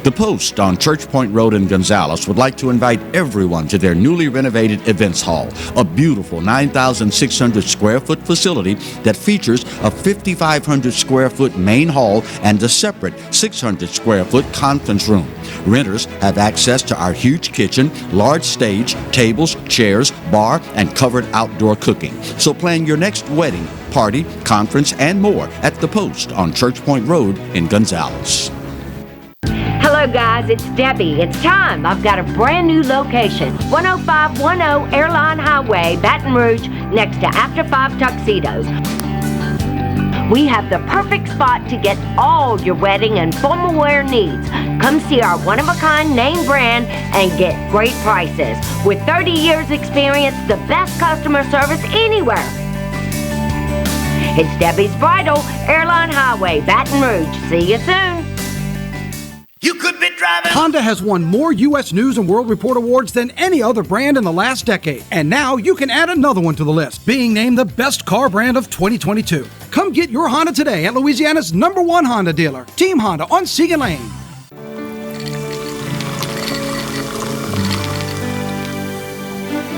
The Post on Church Point Road in Gonzales would like to invite everyone to their newly renovated events hall, a beautiful 9,600 square foot facility that features a 5,500 square foot main hall and a separate 600 square foot conference room. Renters have access to our huge kitchen, large stage, tables, chairs, bar, and covered outdoor cooking. So plan your next wedding, party, conference, and more at The Post on Church Point Road in Gonzales. Hello guys, it's Debbie. It's time. I've got a brand new location. 10510 Airline Highway, Baton Rouge, next to After 5 Tuxedos. We have the perfect spot to get all your wedding and formal wear needs. Come see our one-of-a-kind name brand and get great prices. With 30 years experience, the best customer service anywhere. It's Debbie's Bridal, Airline Highway, Baton Rouge. See you soon. You could be driving. Honda has won more U.S. News and World Report awards than any other brand in the last decade. And now you can add another one to the list, being named the best car brand of 2022. Come get your Honda today at Louisiana's #1 Honda dealer, Team Honda on Siegel Lane.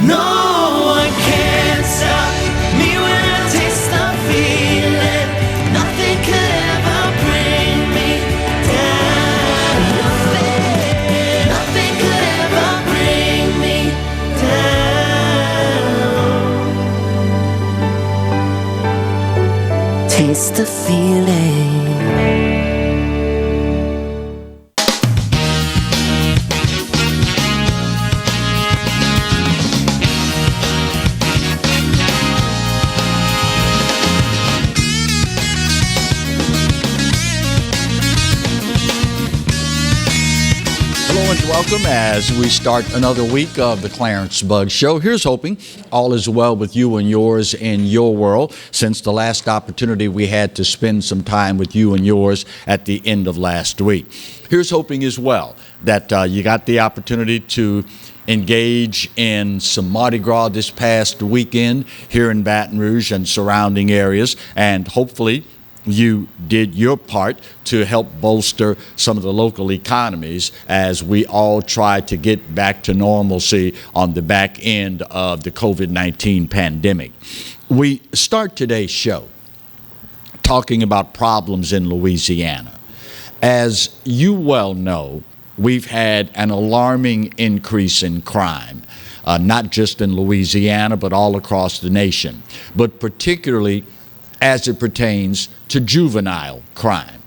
No one can stop me when I taste the feeling. Nothing could ever bring me down. Nothing could ever bring me down. Taste the feeling. Welcome as we start another week of the Clarence Bug Show. Here's hoping all is well with you and yours in your world since the last opportunity we had to spend some time with you and yours at the end of last week. Here's hoping as well that you got the opportunity to engage in some Mardi Gras this past weekend here in Baton Rouge and surrounding areas, and hopefully you did your part to help bolster some of the local economies as we all try to get back to normalcy on the back end of the COVID-19 pandemic. We start today's show talking about problems in Louisiana. As you well know, we've had an alarming increase in crime, not just in Louisiana, but all across the nation, but particularly as it pertains to juvenile crime.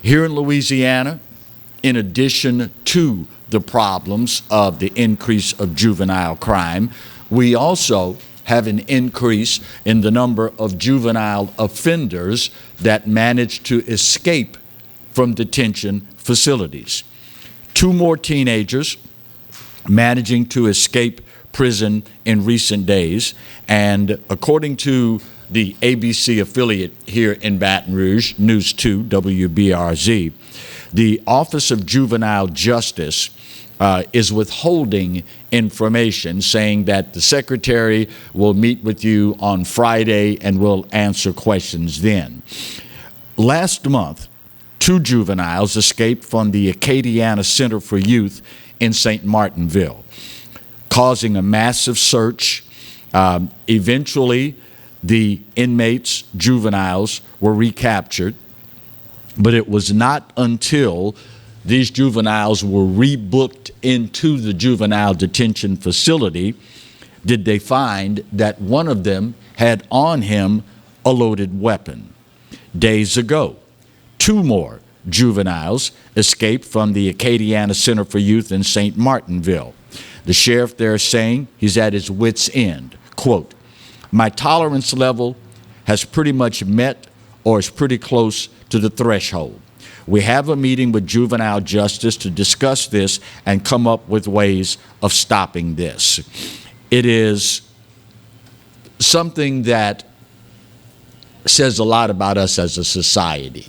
Here in Louisiana, in addition to the problems of the increase of juvenile crime, we also have an increase in the number of juvenile offenders that manage to escape from detention facilities. 2 more teenagers managing to escape prison in recent days, and according to the ABC affiliate here in Baton Rouge, News 2, WBRZ, the Office of Juvenile Justice is withholding information, saying that the secretary will meet with you on Friday and will answer questions then. Last month, 2 juveniles escaped from the Acadiana Center for Youth in St. Martinville, causing a massive search. Eventually, the inmates, juveniles, were recaptured, but it was not until these juveniles were rebooked into the juvenile detention facility did they find that one of them had on him a loaded weapon. Days ago, 2 more juveniles escaped from the Acadiana Center for Youth in St. Martinville. The sheriff there is saying he's at his wit's end. Quote, "My tolerance level has pretty much met or is pretty close to the threshold. We have a meeting with juvenile justice to discuss this and come up with ways of stopping this." It is something that says a lot about us as a society.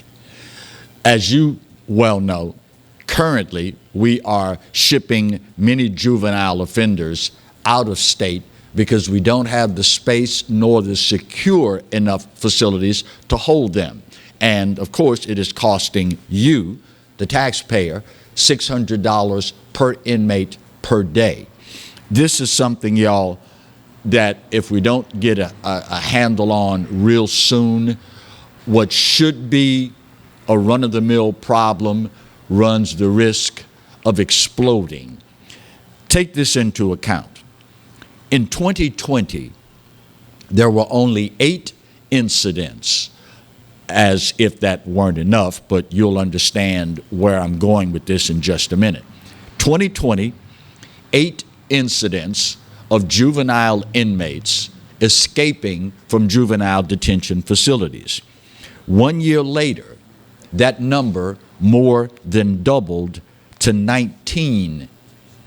As you well know, currently we are shipping many juvenile offenders out of state because we don't have the space nor the secure enough facilities to hold them. And of course, it is costing you, the taxpayer, $600 per inmate per day. This is something, y'all, that if we don't get a handle on real soon, what should be a run-of-the-mill problem runs the risk of exploding. Take this into account. In 2020, there were only 8 incidents, as if that weren't enough, but you'll understand where I'm going with this in just a minute. 2020, 8 incidents of juvenile inmates escaping from juvenile detention facilities. 1 year later, that number more than doubled to 19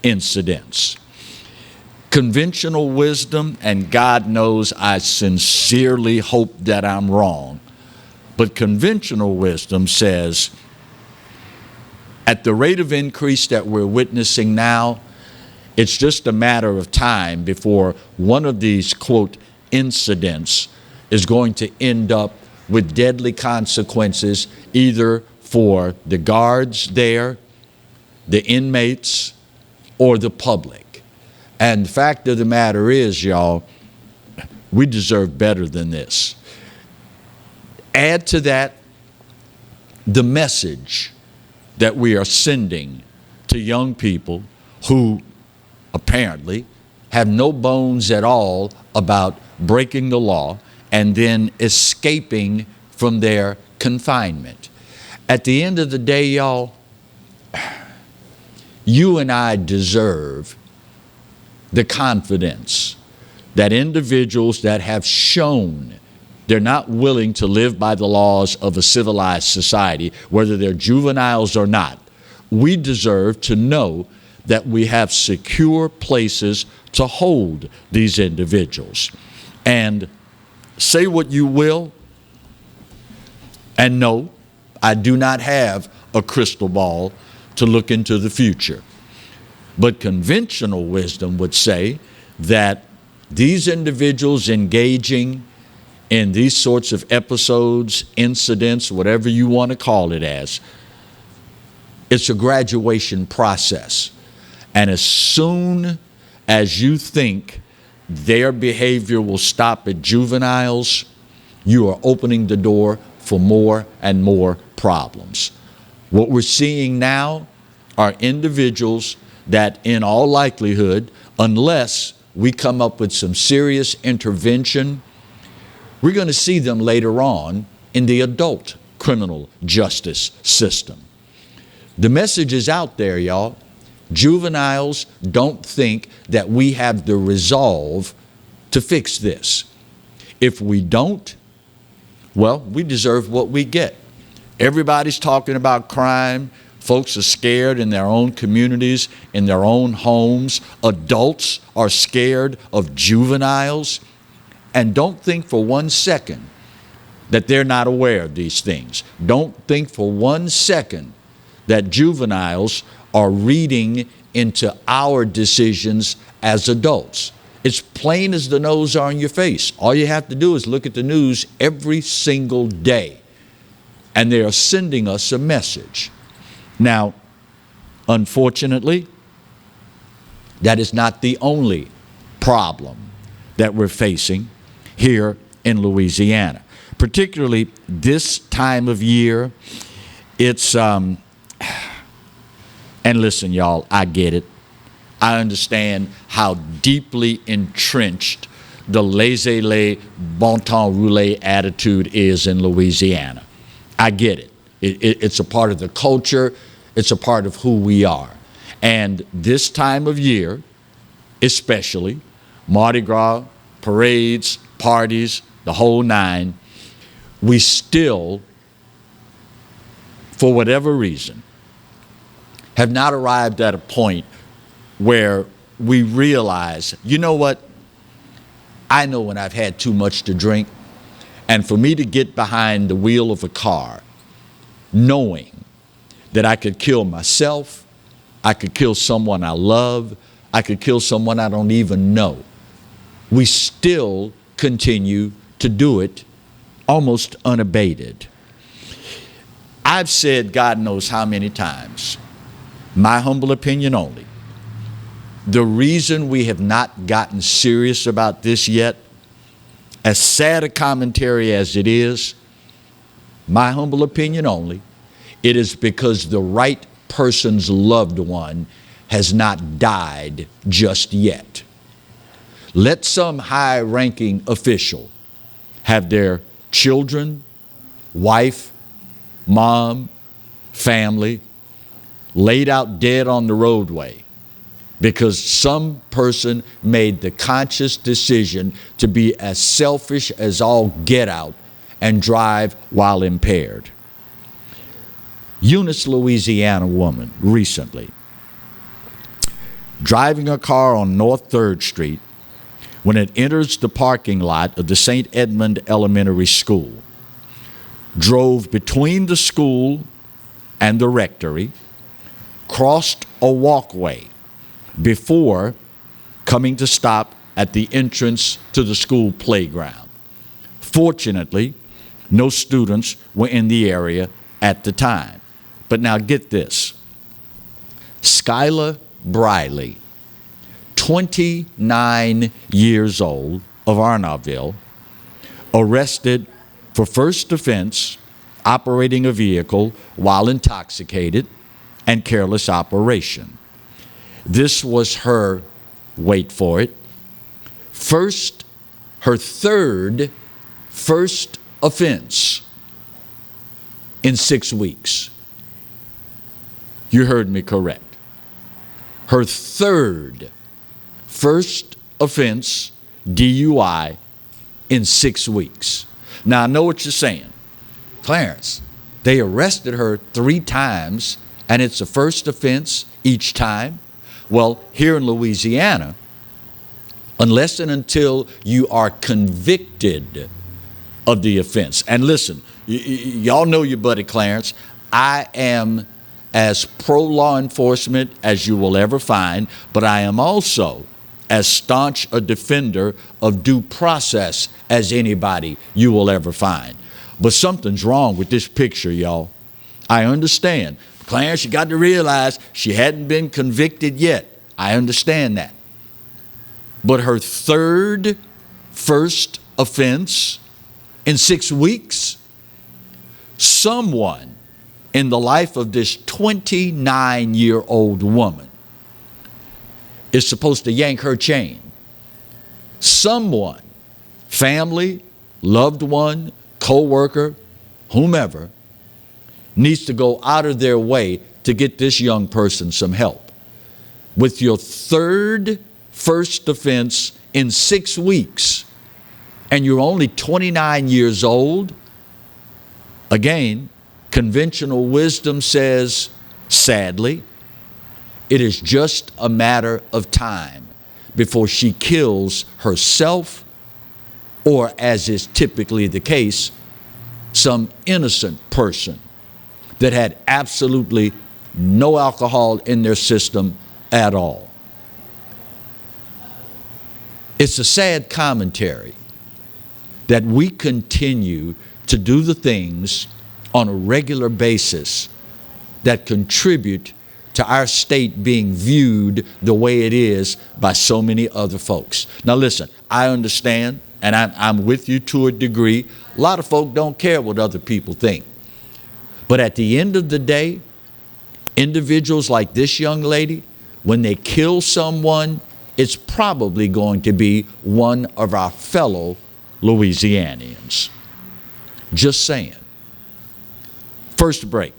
incidents. Conventional wisdom, and God knows I sincerely hope that I'm wrong, but conventional wisdom says at the rate of increase that we're witnessing now, it's just a matter of time before one of these, quote, incidents is going to end up with deadly consequences, either for the guards there, the inmates, or the public. And the fact of the matter is, y'all, we deserve better than this. Add to that the message that we are sending to young people who apparently have no bones at all about breaking the law and then escaping from their confinement. At the end of the day, y'all, you and I deserve the confidence that individuals that have shown they're not willing to live by the laws of a civilized society, whether they're juveniles or not, we deserve to know that we have secure places to hold these individuals. And say what you will, and no, I do not have a crystal ball to look into the future. But conventional wisdom would say that these individuals engaging in these sorts of episodes, incidents, whatever you want to call it as, it's a graduation process. And as soon as you think their behavior will stop at juveniles, you are opening the door for more and more problems. What we're seeing now are individuals that in all likelihood, unless we come up with some serious intervention, we're going to see them later on in the adult criminal justice system. The message is out there, y'all. Juveniles don't think that we have the resolve to fix this. If we don't, well, we deserve what we get. Everybody's talking about crime. Folks are scared in their own communities, in their own homes. Adults are scared of juveniles. And don't think for 1 second that they're not aware of these things. Don't think for 1 second that juveniles are reading into our decisions as adults. It's plain as the nose on your face. All you have to do is look at the news every single day, and they are sending us a message. Now, unfortunately, that is not the only problem that we're facing here in Louisiana. Particularly this time of year, it's, and listen, y'all, I get it. I understand how deeply entrenched the laissez-aller, bon temps roulé attitude is in Louisiana. I get it. It's a part of the culture. It's a part of who we are. And this time of year, especially, Mardi Gras, parades, parties, the whole nine, we still, for whatever reason, have not arrived at a point where we realize, you know what? I know when I've had too much to drink, and for me to get behind the wheel of a car, knowing that I could kill myself, I could kill someone I love, I could kill someone I don't even know, we still continue to do it almost unabated. I've said God knows how many times, my humble opinion only, the reason we have not gotten serious about this yet, as sad a commentary as it is, my humble opinion only, it is because the right person's loved one has not died just yet. Let some high-ranking official have their children, wife, mom, family laid out dead on the roadway because some person made the conscious decision to be as selfish as all get out and drive while impaired. Eunice, Louisiana woman recently driving a car on North 3rd Street when it enters the parking lot of the St. Edmund Elementary School, drove between the school and the rectory, crossed a walkway before coming to stop at the entrance to the school playground. Fortunately, no students were in the area at the time. But now get this. Skylar Briley, 29 years old, of Arnaudtville, arrested for first offense, operating a vehicle while intoxicated, and careless operation. This was her, wait for it, her third first offense in 6 weeks. You heard me correct. Her third first offense, DUI, in 6 weeks. Now, I know what you're saying. Clarence, they arrested her 3 times, and it's a first offense each time. Well, here in Louisiana, unless and until you are convicted of the offense, and listen, y'all know your buddy Clarence, I am as pro-law enforcement as you will ever find, but I am also as staunch a defender of due process as anybody you will ever find. But something's wrong with this picture, y'all. I understand. Clarence, you got to realize she hadn't been convicted yet. I understand that. But her third first offense in 6 weeks, someone in the life of this 29-year-old woman is supposed to yank her chain. Someone, family, loved one, co-worker, whomever, needs to go out of their way to get this young person some help. With your third first offense in 6 weeks, and you're only 29 years old, again, conventional wisdom says, sadly, it is just a matter of time before she kills herself, or, as is typically the case, some innocent person that had absolutely no alcohol in their system at all. It's a sad commentary that we continue to do the things on a regular basis that contribute to our state being viewed the way it is by so many other folks. Now listen, I understand, and I'm with you to a degree. A lot of folk don't care what other people think. But at the end of the day, individuals like this young lady, when they kill someone, it's probably going to be one of our fellow Louisianians. Just saying. First break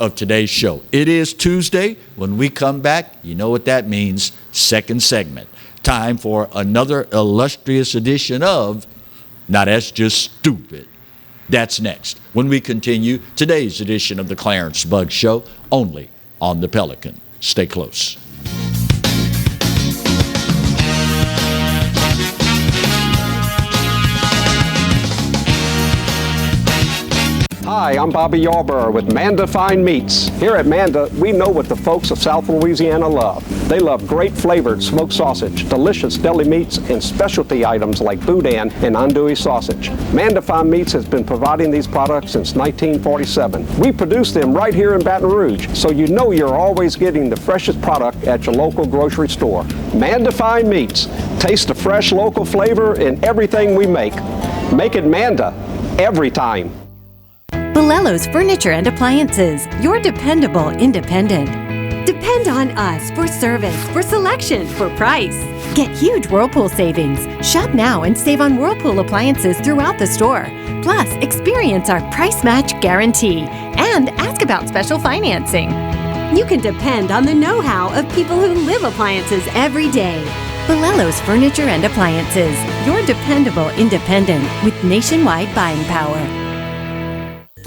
of today's show. It is Tuesday. When we come back, you know what that means. Second segment. Time for another illustrious edition of Now That's Just Stupid. That's next when we continue today's edition of the Clarence Bugg Show, only on the Pelican. Stay close. Hi, I'm Bobby Yarborough with Mandafine Meats. Here at Manda, we know what the folks of South Louisiana love. They love great flavored smoked sausage, delicious deli meats, and specialty items like boudin and andouille sausage. Mandafine Meats has been providing these products since 1947. We produce them right here in Baton Rouge, so you know you're always getting the freshest product at your local grocery store. Mandafine Meats. Taste the fresh local flavor in everything we make. Make it Manda every time. Bolello's Furniture and Appliances, your dependable independent. Depend on us for service, for selection, for price. Get huge Whirlpool savings. Shop now and save on Whirlpool appliances throughout the store. Plus, experience our price match guarantee and ask about special financing. You can depend on the know-how of people who live appliances every day. Bolello's Furniture and Appliances, your dependable independent with nationwide buying power.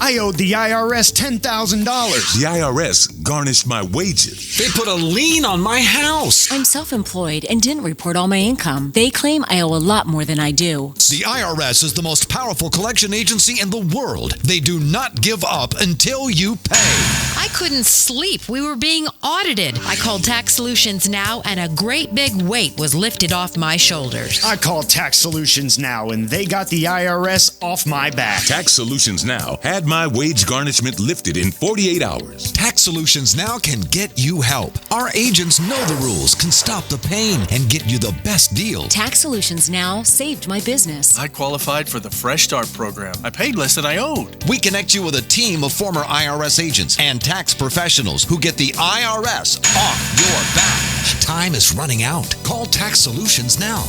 I owed the IRS $10,000. The IRS garnished my wages. They put a lien on my house. I'm self-employed and didn't report all my income. They claim I owe a lot more than I do. The IRS is the most powerful collection agency in the world. They do not give up until you pay. I couldn't sleep. We were being audited. I called Tax Solutions Now, and a great big weight was lifted off my shoulders. I called Tax Solutions Now, and they got the IRS off my back. Tax Solutions Now had my wage garnishment lifted in 48 hours. Tax Solutions Now can get you help. Our agents know the rules, can stop the pain, and get you the best deal. Tax Solutions Now saved my business. I qualified for the Fresh Start program. I paid less than I owed. We connect you with a team of former IRS agents and tax professionals who get the IRS off your back. Time is running out. Call Tax Solutions now.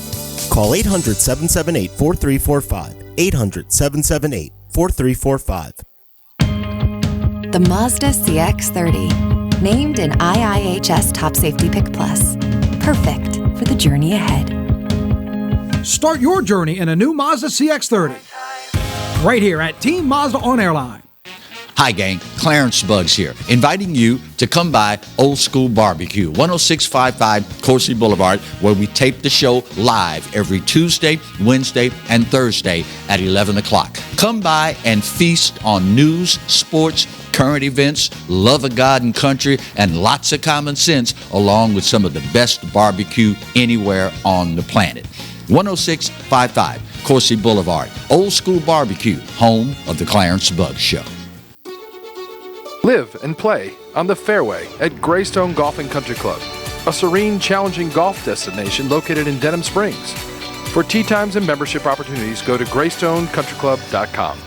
Call 800-778-4345. 800-778-4345. The Mazda CX-30, named an IIHS Top Safety Pick Plus. Perfect for the journey ahead. Start your journey in a new Mazda CX-30. Right here at Team Mazda on Airline. Hi, gang. Clarence Bugs here, inviting you to come by Old School Barbecue, 10655 Coursey Boulevard, where we tape the show live every Tuesday, Wednesday, and Thursday at 11 o'clock. Come by and feast on news, sports, current events, love of God and country, and lots of common sense, along with some of the best barbecue anywhere on the planet. 10655 Coursey Boulevard, Old School Barbecue, home of the Clarence Bugs Show. Live and play on the fairway at Greystone Golf and Country Club, a serene, challenging golf destination located in Denham Springs. For tee times and membership opportunities, go to GreystoneCountryClub.com.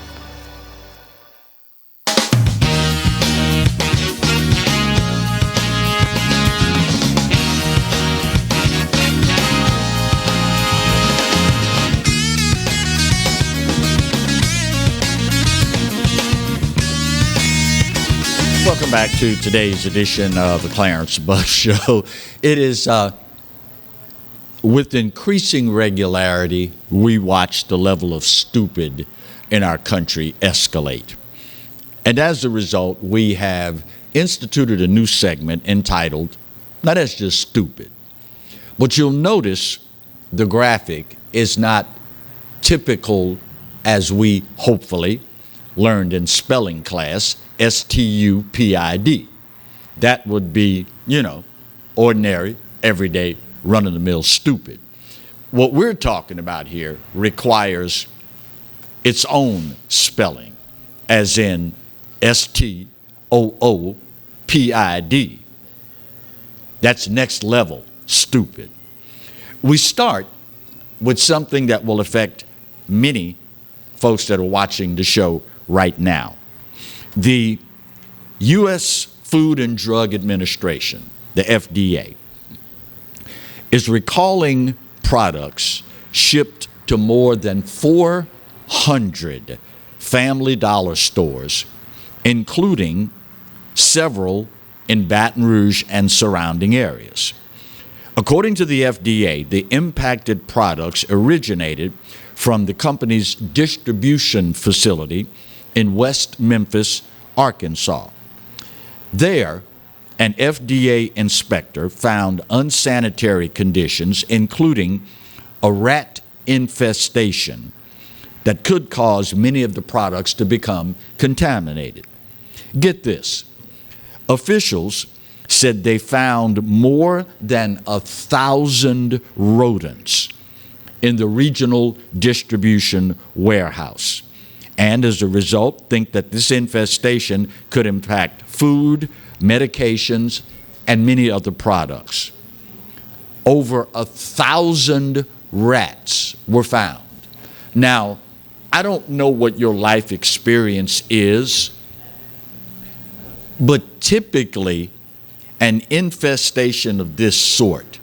Welcome back to today's edition of the Clarence Bugs Show. It is with increasing regularity, we watch the level of stupid in our country escalate. And as a result, we have instituted a new segment entitled, now that's just stupid. But you'll notice the graphic is not typical as we hopefully learned in spelling class, S-T-U-P-I-D. That would be, ordinary, everyday, run-of-the-mill stupid. What we're talking about here requires its own spelling, as in S-T-O-O-P-I-D. That's next level stupid. We start with something that will affect many folks that are watching the show right now. The U.S. Food and Drug Administration, the FDA, is recalling products shipped to more than 400 Family Dollar stores, including several in Baton Rouge and surrounding areas. According to the FDA, the impacted products originated from the company's distribution facility in West Memphis, Arkansas. There, an FDA inspector found unsanitary conditions, including a rat infestation that could cause many of the products to become contaminated. Get this. Officials said they found more than 1,000 rodents in the regional distribution warehouse, and as a result think that this infestation could impact food, medications, and many other products. Over 1,000 rats were found. Now, I don't know what your life experience is, but typically an infestation of this sort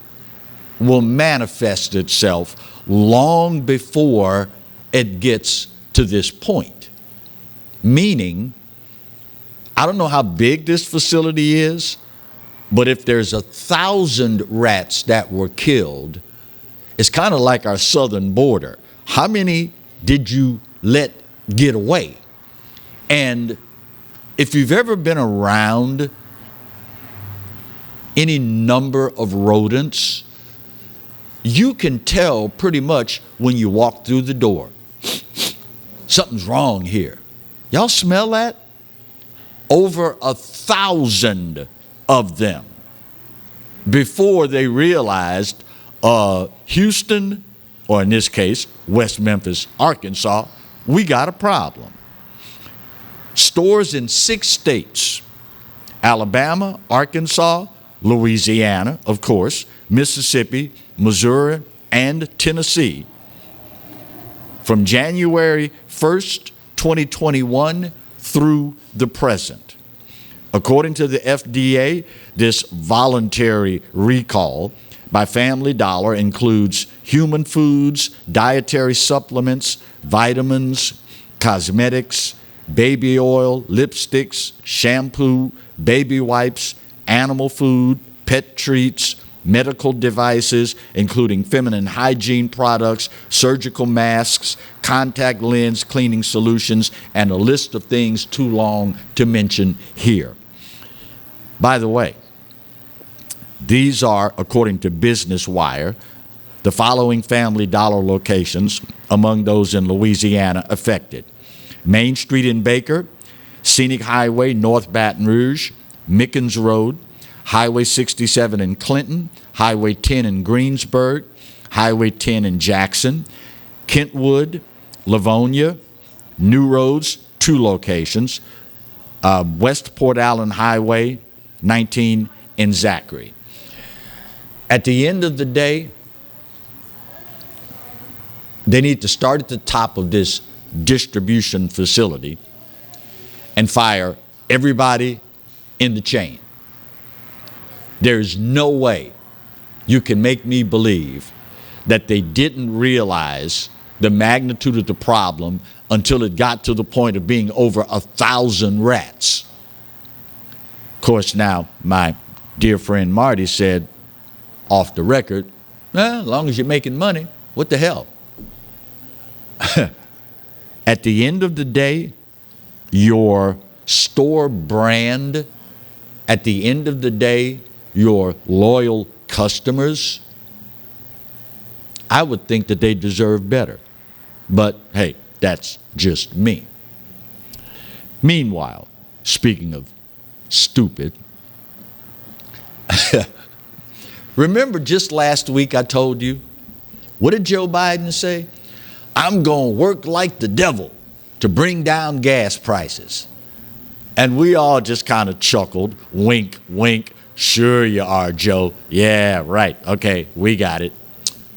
will manifest itself long before it gets to this point. Meaning, I don't know how big this facility is, but if there's 1,000 rats that were killed, it's kind of like our southern border. How many did you let get away? And if you've ever been around any number of rodents, you can tell pretty much when you walk through the door, something's wrong here. Y'all smell that? Over 1,000 of them before they realized Houston, or in this case, West Memphis, Arkansas, we got a problem. Stores in 6 states, Alabama, Arkansas, Louisiana, of course, Mississippi, Missouri, and Tennessee, from January 1st, 2021 through the present. According to the FDA, this voluntary recall by Family Dollar includes human foods, dietary supplements, vitamins, cosmetics, baby oil, lipsticks, shampoo, baby wipes, animal food, pet treats, medical devices, including feminine hygiene products, surgical masks, contact lens cleaning solutions, and a list of things too long to mention here. By the way, these are, according to Business Wire, the following Family Dollar locations among those in Louisiana affected: Main Street in Baker, Scenic Highway, North Baton Rouge, Mickens Road, Highway 67 in Clinton, Highway 10 in Greensburg, Highway 10 in Jackson, Kentwood, Livonia, New Roads, 2 locations, West Port Allen Highway 19 in Zachary. At the end of the day, they need to start at the top of this distribution facility and fire everybody in the chain. There's no way you can make me believe that they didn't realize the magnitude of the problem until it got to the point of being over 1,000 rats. Of course, now my dear friend Marty said off the record, as long as you're making money, what the hell? At the end of the day, your store brand, at the end of the day, your loyal customers, I would think that they deserve better. But hey, that's just me. Meanwhile, speaking of stupid, remember just last week I told you, what did Joe Biden say? I'm going to work like the devil to bring down gas prices. And we all just kind of chuckled, wink, wink. Sure you are, Joe. Yeah, right. Okay, we got it.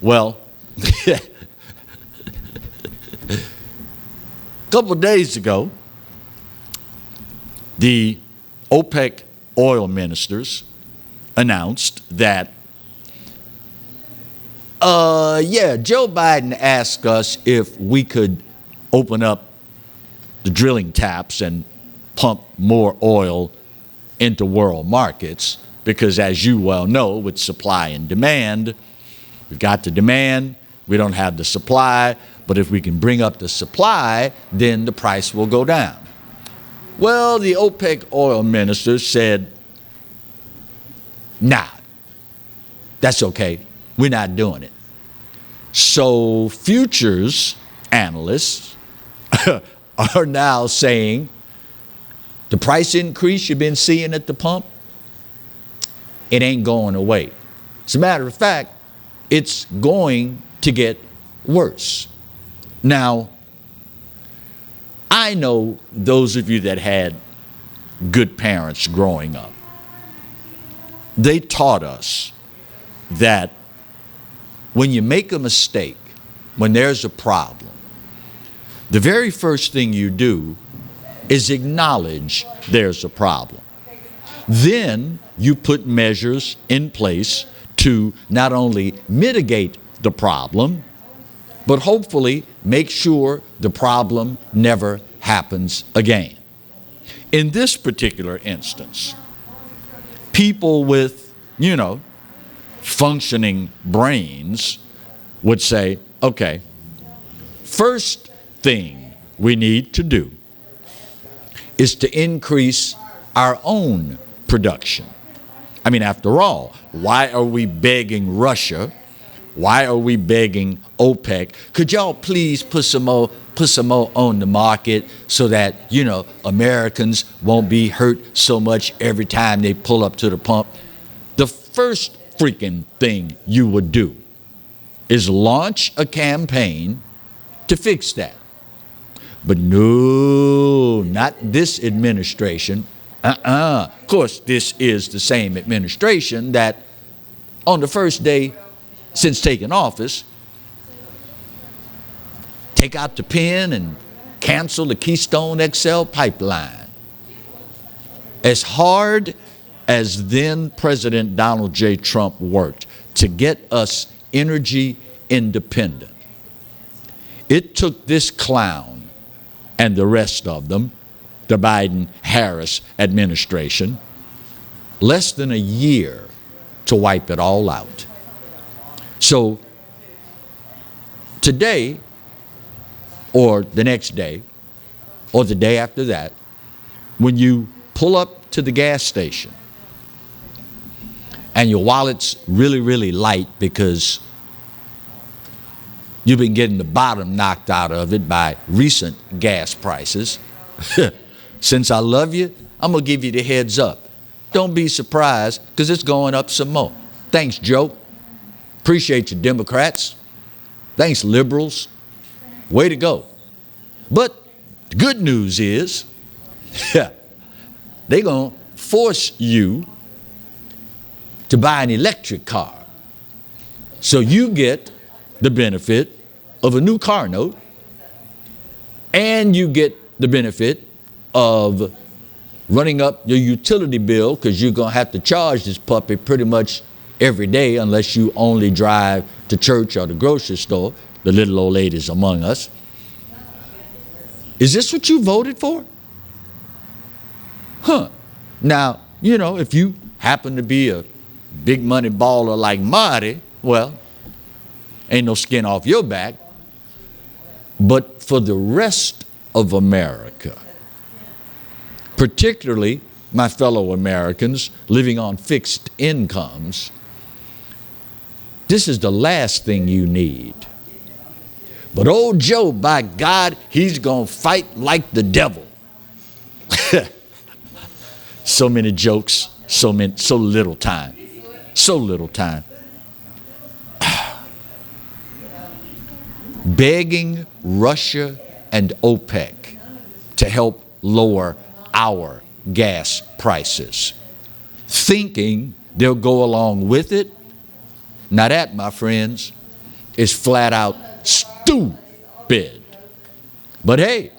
Well, a couple of days ago, the OPEC oil ministers announced that, Joe Biden asked us if we could open up the drilling taps and pump more oil into world markets, because as you well know, with supply and demand, we've got the demand, we don't have the supply, but if we can bring up the supply, then the price will go down. Well, the OPEC oil ministers said, nah, that's okay, we're not doing it. So futures analysts are now saying the price increase you've been seeing at the pump, it ain't going away. As a matter of fact, it's going to get worse. Now, I know those of you that had good parents growing up, they taught us that when you make a mistake, when there's a problem, the very first thing you do is acknowledge there's a problem. Then you put measures in place to not only mitigate the problem, but hopefully make sure the problem never happens again. In this particular instance, people with, functioning brains would say, okay, first thing we need to do is to increase our own production. I mean, after all, why are we begging Russia? Why are we begging OPEC? Could y'all please put some more on the market so that, Americans won't be hurt so much every time they pull up to the pump? The first freaking thing you would do is launch a campaign to fix that. But no, not this administration. Of course, this is the same administration that on the first day since taking office, take out the pen and cancel the Keystone XL pipeline. As hard as then President Donald J. Trump worked to get us energy independent, it took this clown and the rest of them, the Biden-Harris administration, less than a year to wipe it all out. So today, or the next day, or the day after that, when you pull up to the gas station and your wallet's really, really light because you've been getting the bottom knocked out of it by recent gas prices, since I love you, I'm going to give you the heads up. Don't be surprised because it's going up some more. Thanks, Joe. Appreciate you, Democrats. Thanks, liberals. Way to go. But the good news is they're going to force you to buy an electric car. So you get the benefit of a new car note, and you get the benefit of running up your utility bill because you're going to have to charge this puppy pretty much every day unless you only drive to church or the grocery store, the little old ladies among us. Is this what you voted for? Now, if you happen to be a big money baller like Marty, well, ain't no skin off your back. But for the rest of America, particularly my fellow Americans living on fixed incomes, this is the last thing you need. But old Joe, by God, he's going to fight like the devil. So many jokes, so little time. So little time. Begging Russia and OPEC to help lower our gas prices, thinking they'll go along with it. Now that, my friends, is flat out stupid. But hey,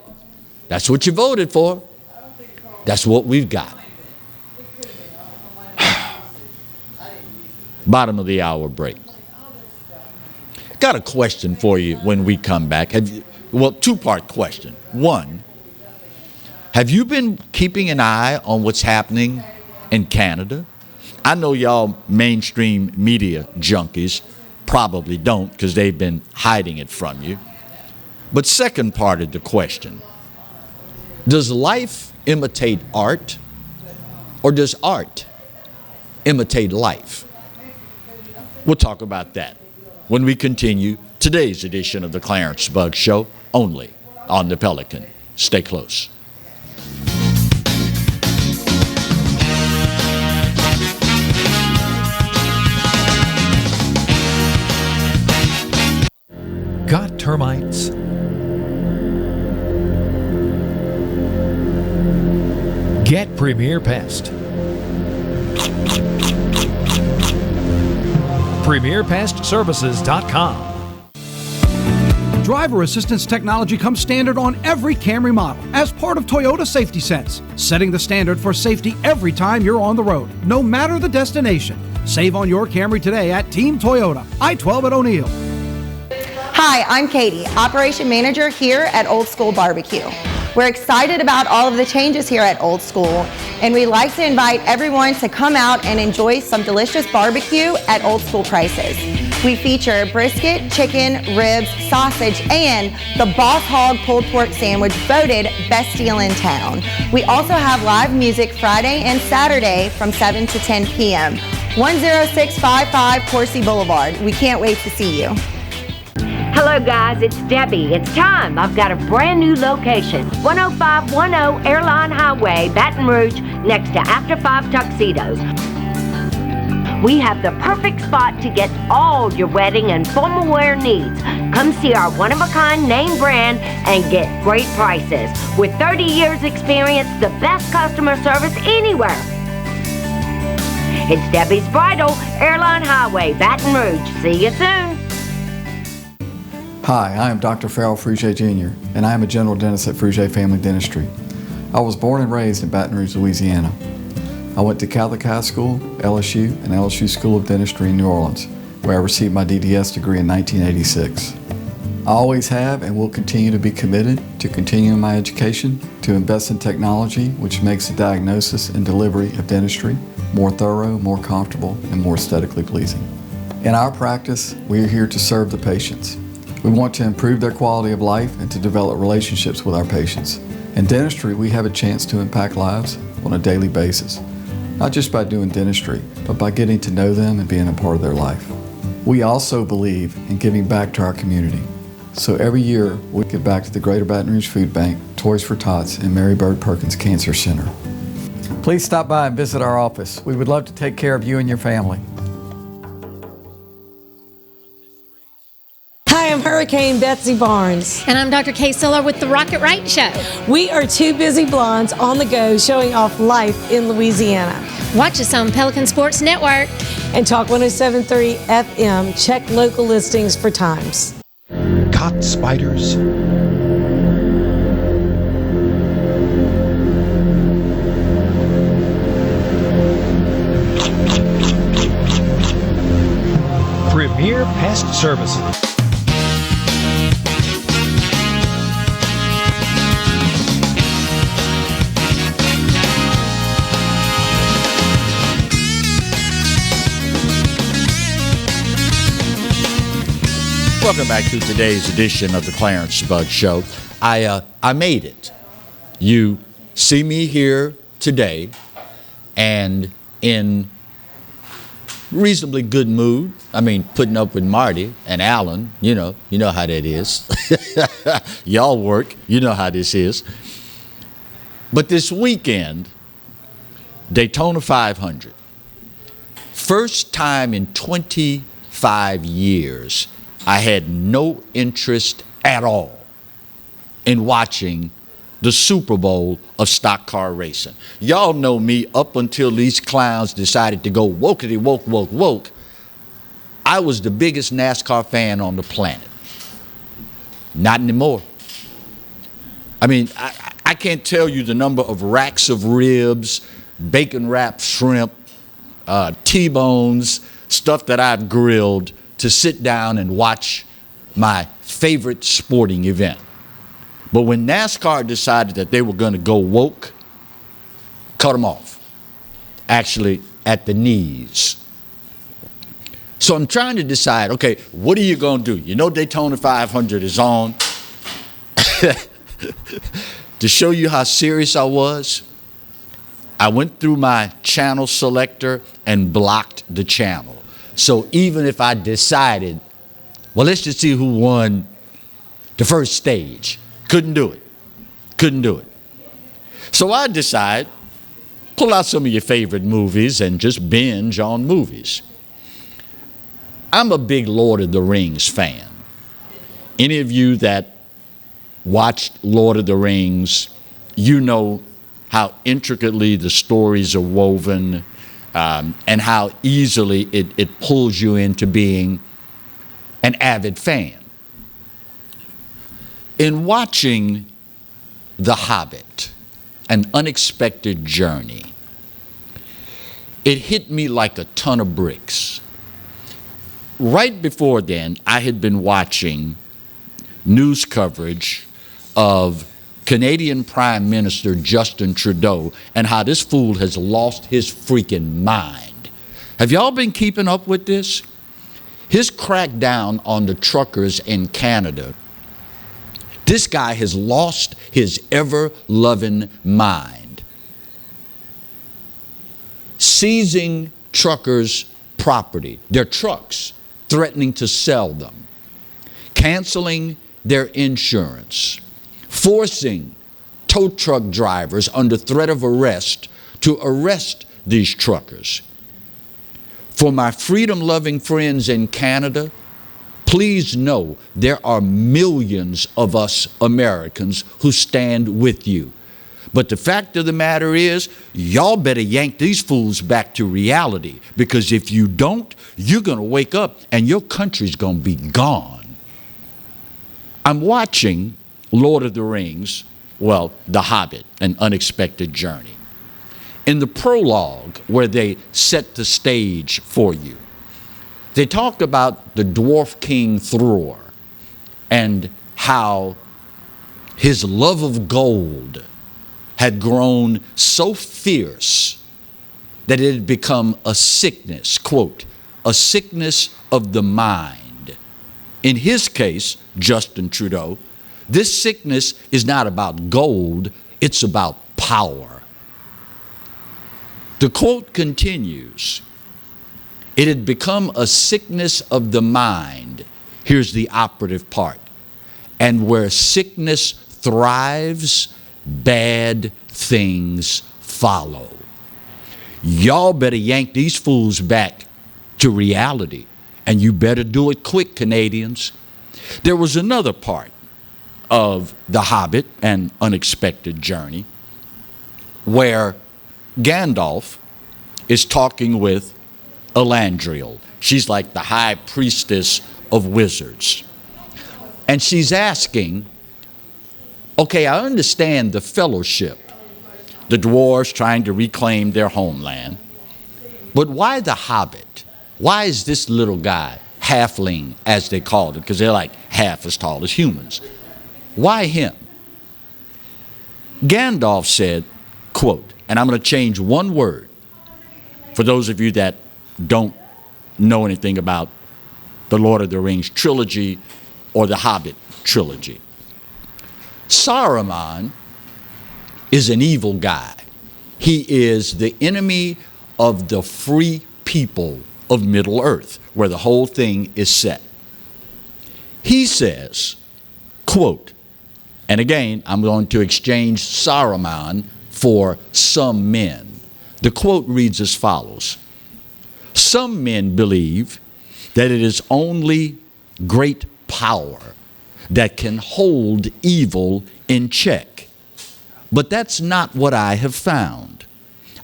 that's what you voted for. That's what we've got. Bottom of the hour break. Got a question for you when we come back. Two-part question. One, have you been keeping an eye on what's happening in Canada? I know y'all mainstream media junkies probably don't because they've been hiding it from you. But second part of the question, does life imitate art, or does art imitate life? We'll talk about that when we continue today's edition of the Clarence Bugg Show, only on the Pelican. Stay close. Got termites? Get Premier Pest. PremierPestServices.com. Driver assistance technology comes standard on every Camry model as part of Toyota Safety Sense, setting the standard for safety every time you're on the road, no matter the destination. Save on your Camry today at Team Toyota, I-12 at O'Neill. Hi, I'm Katie, Operation Manager here at Old School Barbecue. We're excited about all of the changes here at Old School, and we'd like to invite everyone to come out and enjoy some delicious barbecue at Old School prices. We feature brisket, chicken, ribs, sausage, and the Boss Hog pulled pork sandwich voted best deal in town. We also have live music Friday and Saturday from 7 to 10 p.m. 10655 Coursey Boulevard. We can't wait to see you. Hello guys, it's Debbie. It's time. I've got a brand new location. 10510 Airline Highway, Baton Rouge, next to After 5 Tuxedos. We have the perfect spot to get all your wedding and formal wear needs. Come see our one-of-a-kind name brand and get great prices. With 30 years experience, the best customer service anywhere. It's Debbie's Bridal, Airline Highway, Baton Rouge. See you soon. Hi, I am Dr. Farrell Frugier Jr., and I am a general dentist at Frugier Family Dentistry. I was born and raised in Baton Rouge, Louisiana. I went to Catholic High School, LSU, and LSU School of Dentistry in New Orleans, where I received my DDS degree in 1986. I always have and will continue to be committed to continuing my education, to invest in technology which makes the diagnosis and delivery of dentistry more thorough, more comfortable, and more aesthetically pleasing. In our practice, we are here to serve the patients. We want to improve their quality of life and to develop relationships with our patients. In dentistry, we have a chance to impact lives on a daily basis, not just by doing dentistry, but by getting to know them and being a part of their life. We also believe in giving back to our community. So every year, we give back to the Greater Baton Rouge Food Bank, Toys for Tots, and Mary Bird Perkins Cancer Center. Please stop by and visit our office. We would love to take care of you and your family. Hi, I'm Hurricane Betsy Barnes. And I'm Dr. Kay Siller with the Rocket Right Show. We are two busy blondes on the go showing off life in Louisiana. Watch us on Pelican Sports Network. And Talk 107.3 FM. Check local listings for times. Caught spiders? Premier Pest Services. Welcome back to today's edition of the Clarence Bug Show. I made it. You see me here today and in reasonably good mood. I mean, putting up with Marty and Alan, you know how that is. Y'all work, you know how this is. But this weekend, Daytona 500. First time in 25 years, I had no interest at all in watching the Super Bowl of stock car racing. Y'all know me up until these clowns decided to go wokety woke, woke, woke. I was the biggest NASCAR fan on the planet. Not anymore. I mean, I can't tell you the number of racks of ribs, bacon-wrapped shrimp, T-bones, stuff that I've grilled to sit down and watch my favorite sporting event. But when NASCAR decided that they were going to go woke, cut them off, actually at the knees. So I'm trying to decide, okay, what are you going to do? You know Daytona 500 is on. To show you how serious I was, I went through my channel selector and blocked the channel. So even if I decided, well, let's just see who won the first stage, Couldn't do it. Couldn't do it. So I decide, pull out some of your favorite movies and just binge on movies. I'm a big Lord of the Rings fan. Any of you that watched Lord of the Rings, you know how intricately the stories are woven, and how easily it pulls you into being an avid fan. In watching The Hobbit, An Unexpected Journey, it hit me like a ton of bricks. Right before then, I had been watching news coverage of Canadian Prime Minister Justin Trudeau and how this fool has lost his freaking mind. Have y'all been keeping up with this? His crackdown on the truckers in Canada. This guy has lost his ever-loving mind. Seizing truckers' property, their trucks, threatening to sell them, canceling their insurance, forcing tow truck drivers under threat of arrest to arrest these truckers. For my freedom-loving friends in Canada, please know there are millions of us Americans who stand with you. But the fact of the matter is, y'all better yank these fools back to reality, because if you don't, you're going to wake up and your country's going to be gone. I'm watching Lord of the Rings, well, The Hobbit, An Unexpected Journey. In the prologue, where they set the stage for you, they talk about the dwarf king Thror and how his love of gold had grown so fierce that it had become a sickness, quote, a sickness of the mind. In his case, Justin Trudeau, this sickness is not about gold, it's about power. The quote continues, it had become a sickness of the mind. Here's the operative part. And where sickness thrives, bad things follow. Y'all better yank these fools back to reality, and you better do it quick, Canadians. There was another part of The Hobbit, An Unexpected Journey, where Gandalf is talking with Elandriel. She's like the high priestess of wizards. And she's asking, okay, I understand the fellowship, the dwarves trying to reclaim their homeland, but why the Hobbit? Why is this little guy, halfling as they called it, because they're like half as tall as humans? Why him? Gandalf said, quote, and I'm going to change one word for those of you that don't know anything about the Lord of the Rings trilogy or the Hobbit trilogy. Saruman is an evil guy. He is the enemy of the free people of Middle Earth, where the whole thing is set. He says, quote, and again, I'm going to exchange Saruman for some men. The quote reads as follows. Some men believe that it is only great power that can hold evil in check. But that's not what I have found.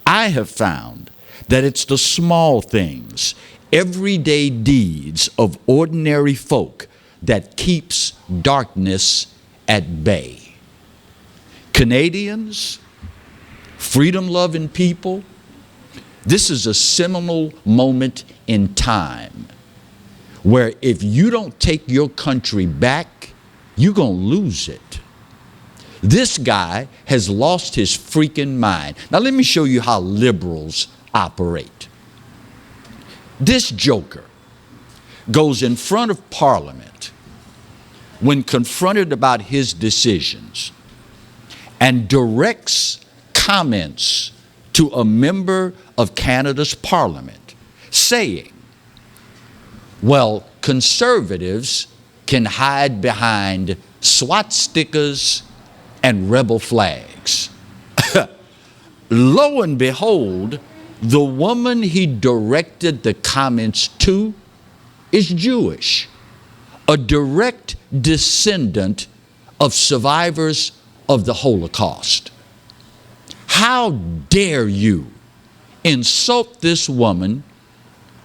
I have found that it's the small things, everyday deeds of ordinary folk that keeps darkness at bay. Canadians, freedom-loving people, this is a seminal moment in time where if you don't take your country back, you're going to lose it. This guy has lost his freaking mind. Now let me show you how liberals operate. This joker goes in front of Parliament when confronted about his decisions and directs comments to a member of Canada's Parliament saying, well, conservatives can hide behind swastikas and rebel flags. Lo and behold, the woman he directed the comments to is Jewish, a direct descendant of survivors of the Holocaust. How dare you insult this woman,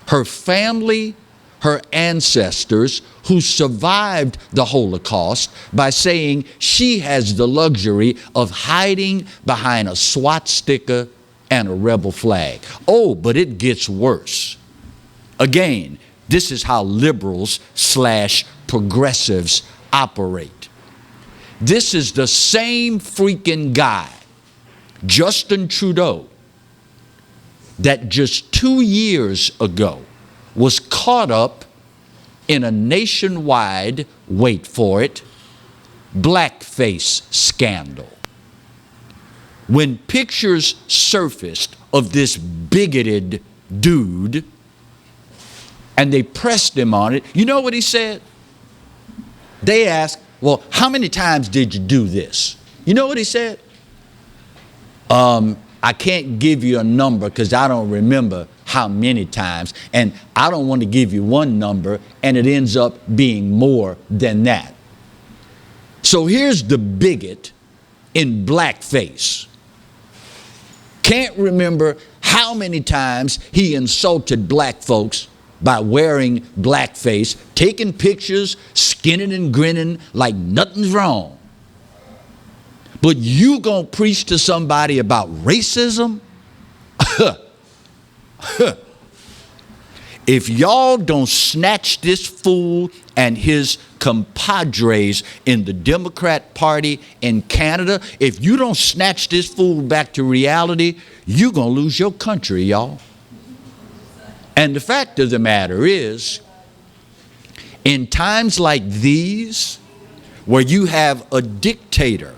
her family, her ancestors who survived the Holocaust by saying she has the luxury of hiding behind a swastika and a rebel flag. Oh, but it gets worse. Again, this is how liberals / progressives operate. This is the same freaking guy, Justin Trudeau, that just 2 years ago was caught up in a nationwide, wait for it, blackface scandal. When pictures surfaced of this bigoted dude and they pressed him on it, you know what he said? They asked, well, how many times did you do this? You know what he said? I can't give you a number because I don't remember how many times, and I don't want to give you one number and it ends up being more than that. So here's the bigot in blackface. Can't remember how many times he insulted black folks by wearing blackface, taking pictures, skinning and grinning like nothing's wrong. But you gonna preach to somebody about racism? If y'all don't snatch this fool and his compadres in the Democrat Party in Canada, if you don't snatch this fool back to reality, you're gonna lose your country, y'all. And the fact of the matter is, in times like these, where you have a dictator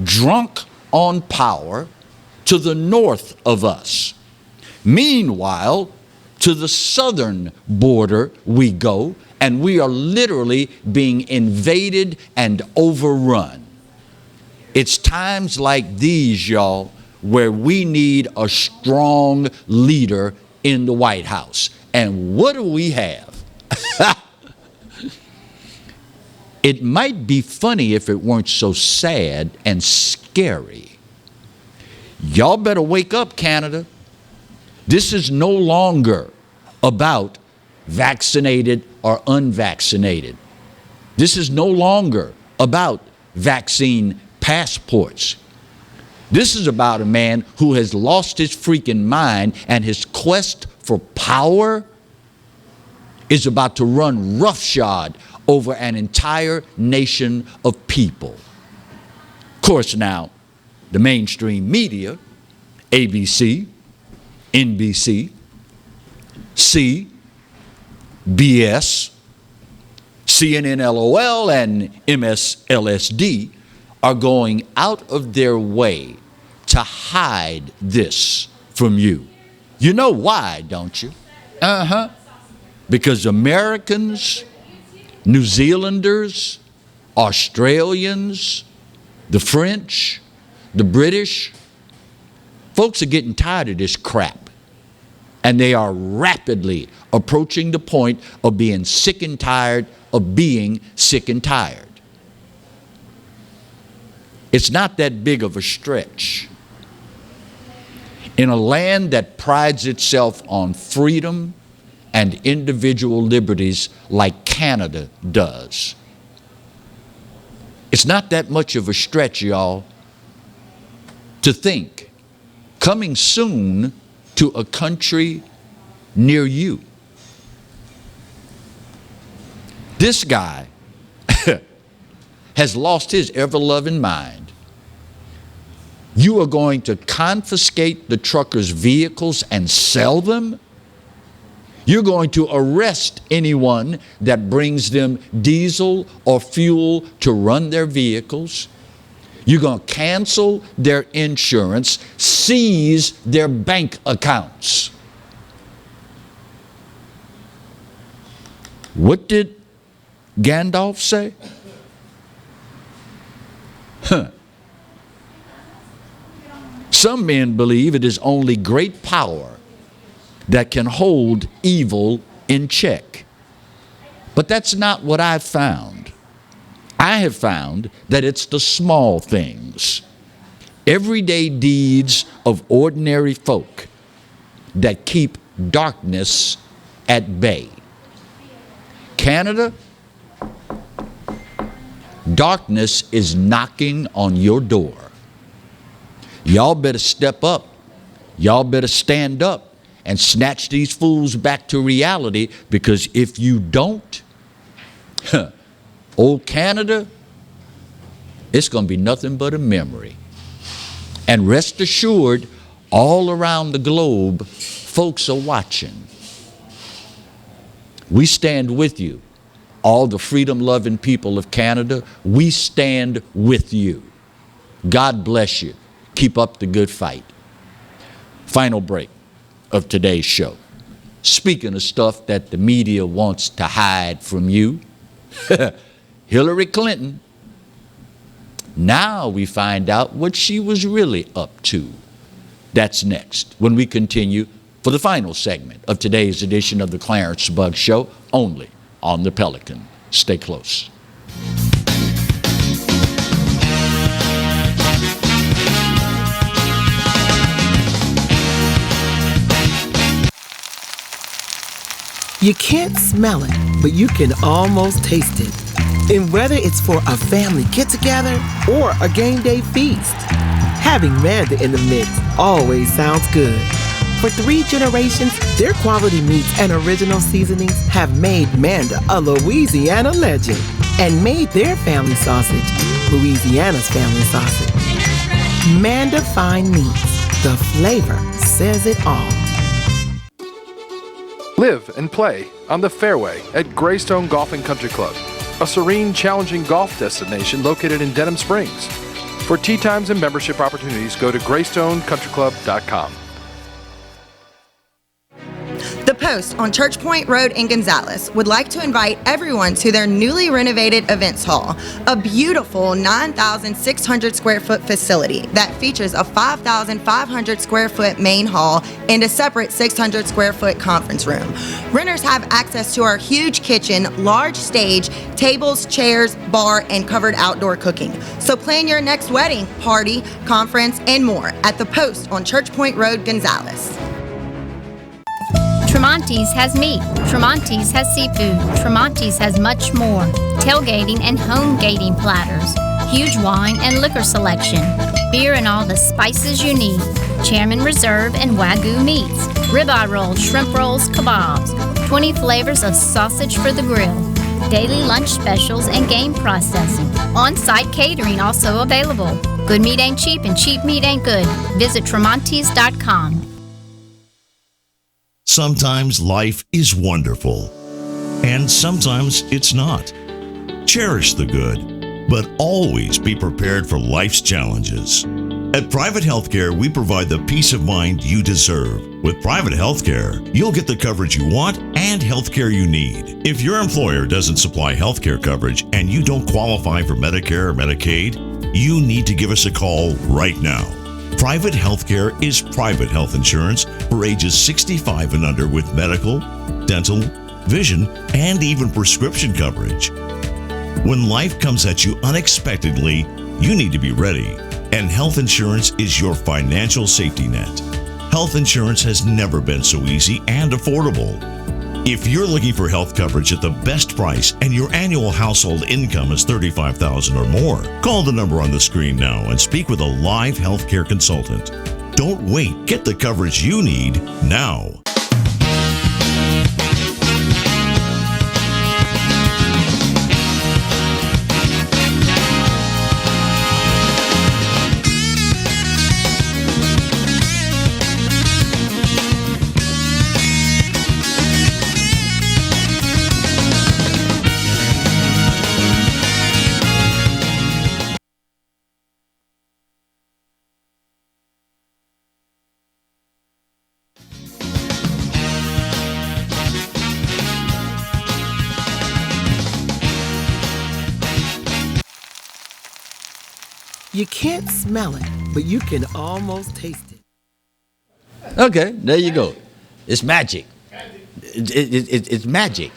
drunk on power to the north of us, meanwhile, to the southern border we go, and we are literally being invaded and overrun. It's times like these, y'all, where we need a strong leader in the White House. And what do we have? It might be funny if it weren't so sad and scary. Y'all better wake up, Canada. This is no longer about vaccinated or unvaccinated. This is no longer about vaccine passports. This is about a man who has lost his freaking mind, and his quest for power is about to run roughshod over an entire nation of people. Of course, now, the mainstream media, ABC, NBC, CBS, CNN LOL, and MSLSD are going out of their way to hide this from you. You know why, don't you? Because Americans, New Zealanders, Australians, the French, the British, folks are getting tired of this crap. And they are rapidly approaching the point of being sick and tired of being sick and tired. It's not that big of a stretch. In a land that prides itself on freedom and individual liberties like Canada does, it's not that much of a stretch, y'all, to think coming soon to a country near you. This guy has lost his ever-loving mind. You are going to confiscate the truckers' vehicles and sell them? You're going to arrest anyone that brings them diesel or fuel to run their vehicles. You're going to cancel their insurance, seize their bank accounts. What did Gandalf say? Some men believe it is only great power that can hold evil in check. But that's not what I've found. I have found that it's the small things, everyday deeds of ordinary folk that keep darkness at bay. Canada, darkness is knocking on your door. Y'all better step up. Y'all better stand up and snatch these fools back to reality, because if you don't, old Canada, it's going to be nothing but a memory. And rest assured, all around the globe, folks are watching. We stand with you. All the freedom-loving people of Canada, we stand with you. God bless you. Keep up the good fight. Final break of today's show. Speaking of stuff that the media wants to hide from you, Hillary Clinton. Now we find out what she was really up to. That's next when we continue for the final segment of today's edition of the Clarence Bugg Show, only on the Pelican. Stay close. You can't smell it, but you can almost taste it. And whether it's for a family get-together or a game day feast, having Manda in the mix always sounds good. For 3 generations, their quality meats and original seasonings have made Manda a Louisiana legend and made their family sausage Louisiana's family sausage. Mandafine Meats, the flavor says it all. Live and play on the fairway at Greystone Golf and Country Club, a serene, challenging golf destination located in Denham Springs. For tee times and membership opportunities, go to GreystonecountryClub.com. The Post on Church Point Road in Gonzales would like to invite everyone to their newly renovated events hall, a beautiful 9,600 square foot facility that features a 5,500 square foot main hall and a separate 600 square foot conference room. Renters have access to our huge kitchen, large stage, tables, chairs, bar, and covered outdoor cooking. So plan your next wedding, party, conference, and more at The Post on Church Point Road, Gonzales. Tremonti's has meat, Tremonti's has seafood, Tremonti's has much more. Tailgating and home gating platters, huge wine and liquor selection, beer and all the spices you need, Chairman Reserve and Wagyu meats, ribeye rolls, shrimp rolls, kebabs, 20 flavors of sausage for the grill, daily lunch specials and game processing. On-site catering also available. Good meat ain't cheap and cheap meat ain't good. Visit Tremonti's.com. Sometimes life is wonderful, and sometimes it's not. Cherish the good, but always be prepared for life's challenges. At Private Healthcare, we provide the peace of mind you deserve. With Private Healthcare, you'll get the coverage you want and healthcare you need. If your employer doesn't supply healthcare coverage and you don't qualify for Medicare or Medicaid, you need to give us a call right now. Private healthcare is private health insurance for ages 65 and under with medical, dental, vision, and even prescription coverage. When life comes at you unexpectedly, you need to be ready, and health insurance is your financial safety net. Health insurance has never been so easy and affordable. If you're looking for health coverage at the best price and your annual household income is $35,000 or more, call the number on the screen now and speak with a live healthcare consultant. Don't wait. Get the coverage you need now. You can't smell it, but you can almost taste it. Okay, there you go. It's magic. It's magic.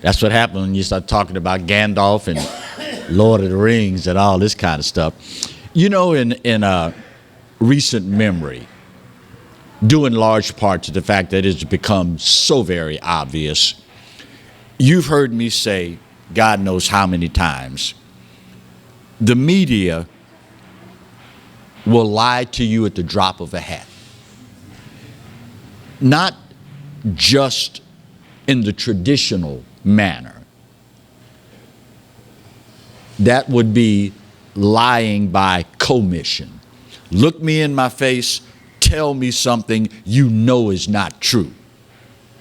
That's what happened when you start talking about Gandalf and Lord of the Rings and all this kind of stuff. You know, in recent memory, due in large part to the fact that it's become so very obvious, you've heard me say, God knows how many times, the media will lie to you at the drop of a hat. Not just in the traditional manner. That would be lying by commission. Look me in my face, tell me something you know is not true.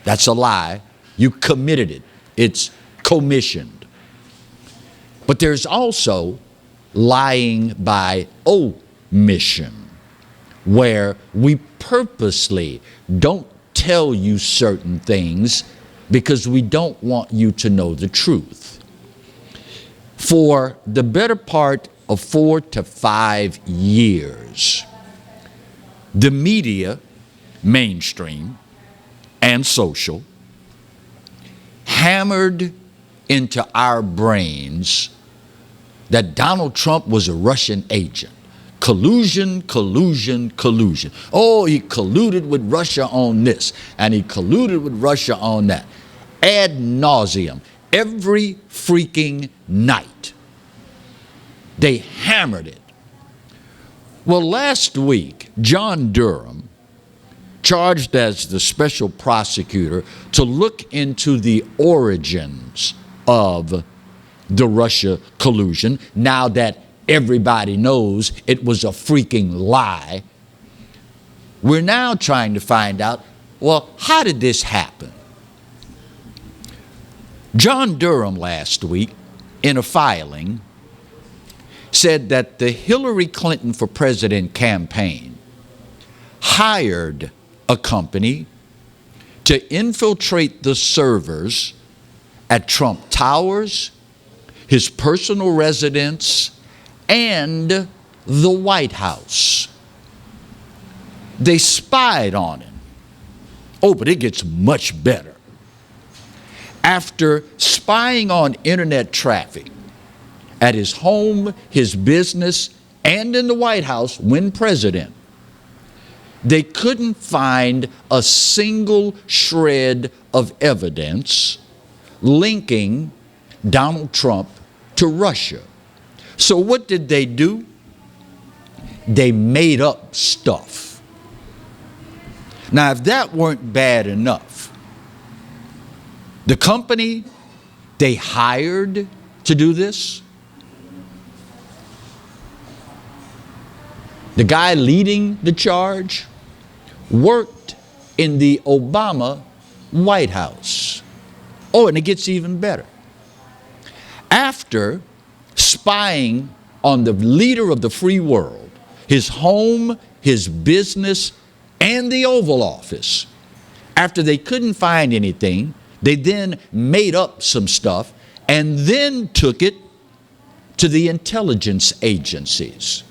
That's a lie. You committed it. It's commissioned. But there's also lying by omission, where we purposely don't tell you certain things because we don't want you to know the truth. For the better part of 4 to 5 years, the media, mainstream and social, hammered into our brains that Donald Trump was a Russian agent. Collusion, collusion, collusion. Oh, he colluded with Russia on this, and he colluded with Russia on that. Ad nauseum. Every freaking night, they hammered it. Well, last week, John Durham, charged as the special prosecutor to look into the origins of the Russia collusion, now that everybody knows it was a freaking lie, we're now trying to find out, well, how did this happen? John Durham last week, in a filing, said that the Hillary Clinton for President campaign hired a company to infiltrate the servers at Trump Towers, his personal residence, and the White House. They spied on him. Oh, but it gets much better. After spying on internet traffic at his home, his business, and in the White House when president, they couldn't find a single shred of evidence linking Donald Trump to Russia. So what did they do? They made up stuff. Now, if that weren't bad enough, the company they hired to do this, the guy leading the charge, worked in the Obama White House. Oh, and it gets even better. After spying on the leader of the free world, his home, his business, and the Oval Office, after they couldn't find anything, they then made up some stuff and then took it to the intelligence agencies.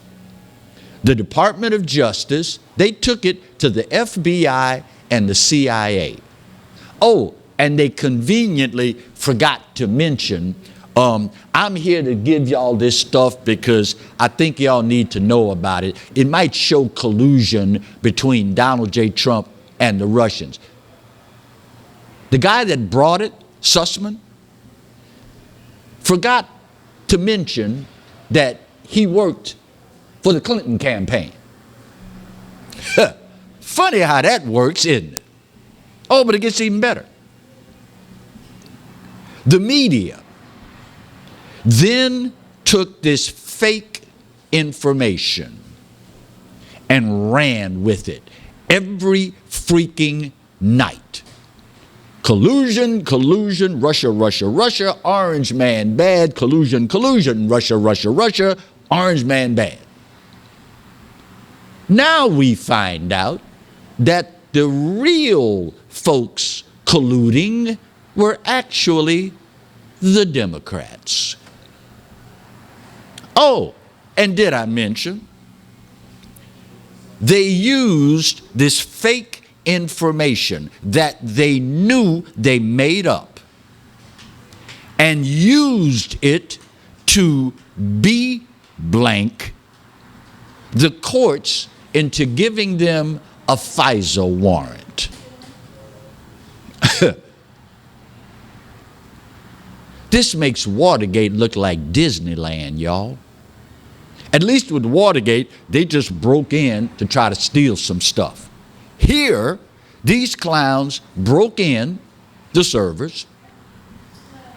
The Department of Justice, they took it to the FBI and the CIA. Oh, and they conveniently forgot to mention, I'm here to give y'all this stuff because I think y'all need to know about it. It might show collusion between Donald J. Trump and the Russians. The guy that brought it, Sussman, forgot to mention that he worked for the Clinton campaign. Funny how that works, isn't it? Oh, but it gets even better. The media then took this fake information and ran with it every freaking night. Collusion, collusion, Russia, Russia, Russia, orange man bad, collusion, collusion, Russia, Russia, Russia, orange man bad. Now we find out that the real folks colluding were actually the Democrats. Oh, And did I mention, they used this fake information that they knew they made up and used it to blank the courts into giving them a FISA warrant. This makes Watergate look like Disneyland, y'all. At least with Watergate, they just broke in to try to steal some stuff. Here, these clowns broke in the servers,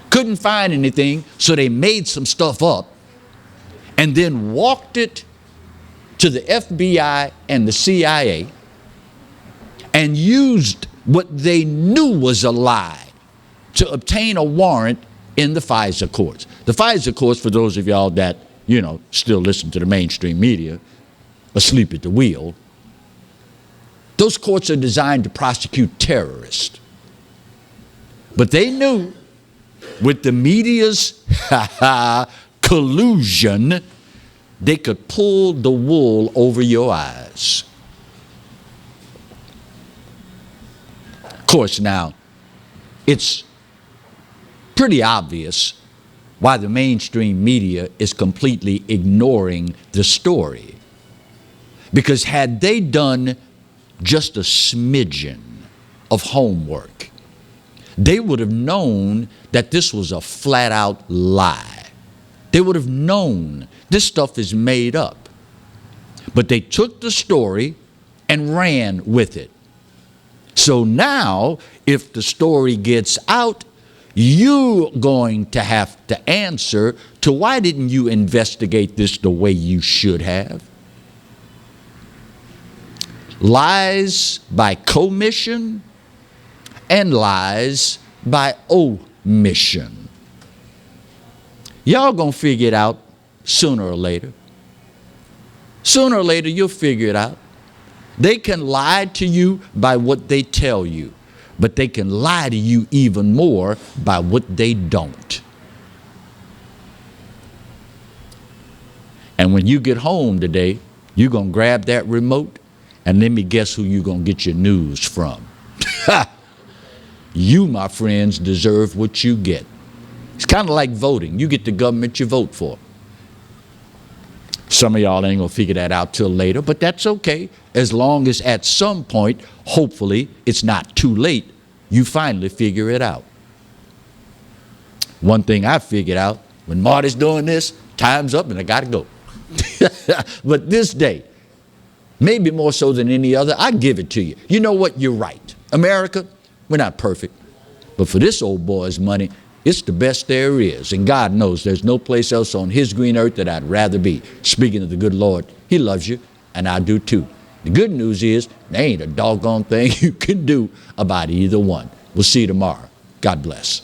couldn't find anything, so they made some stuff up and then walked it to the FBI and the CIA and used what they knew was a lie to obtain a warrant in the FISA courts. The FISA courts, for those of y'all that, still listen to the mainstream media, asleep at the wheel, those courts are designed to prosecute terrorists. But they knew with the media's collusion, they could pull the wool over your eyes. Of course, now, it's pretty obvious why the mainstream media is completely ignoring the story. Because had they done just a smidgen of homework, they would have known that this was a flat-out lie. They would have known this stuff is made up. But they took the story and ran with it. So now, if the story gets out, you're going to have to answer to why didn't you investigate this the way you should have? Lies by commission and lies by omission. Y'all gonna figure it out sooner or later. Sooner or later, you'll figure it out. They can lie to you by what they tell you, but they can lie to you even more by what they don't. And when you get home today, you're gonna grab that remote, and let me guess who you're gonna get your news from. You, my friends, deserve what you get. It's kind of like voting. You get the government you vote for. Some of y'all ain't gonna figure that out till later, but that's okay, as long as at some point, hopefully, it's not too late, you finally figure it out. One thing I figured out, when Marty's doing this, time's up and I gotta go. But this day, maybe more so than any other, I give it to you. You know what? You're right. America, we're not perfect, but for this old boy's money, it's the best there is. And God knows there's no place else on his green earth that I'd rather be. Speaking of the good Lord, he loves you, and I do too. The good news is there ain't a doggone thing you can do about either one. We'll see you tomorrow. God bless.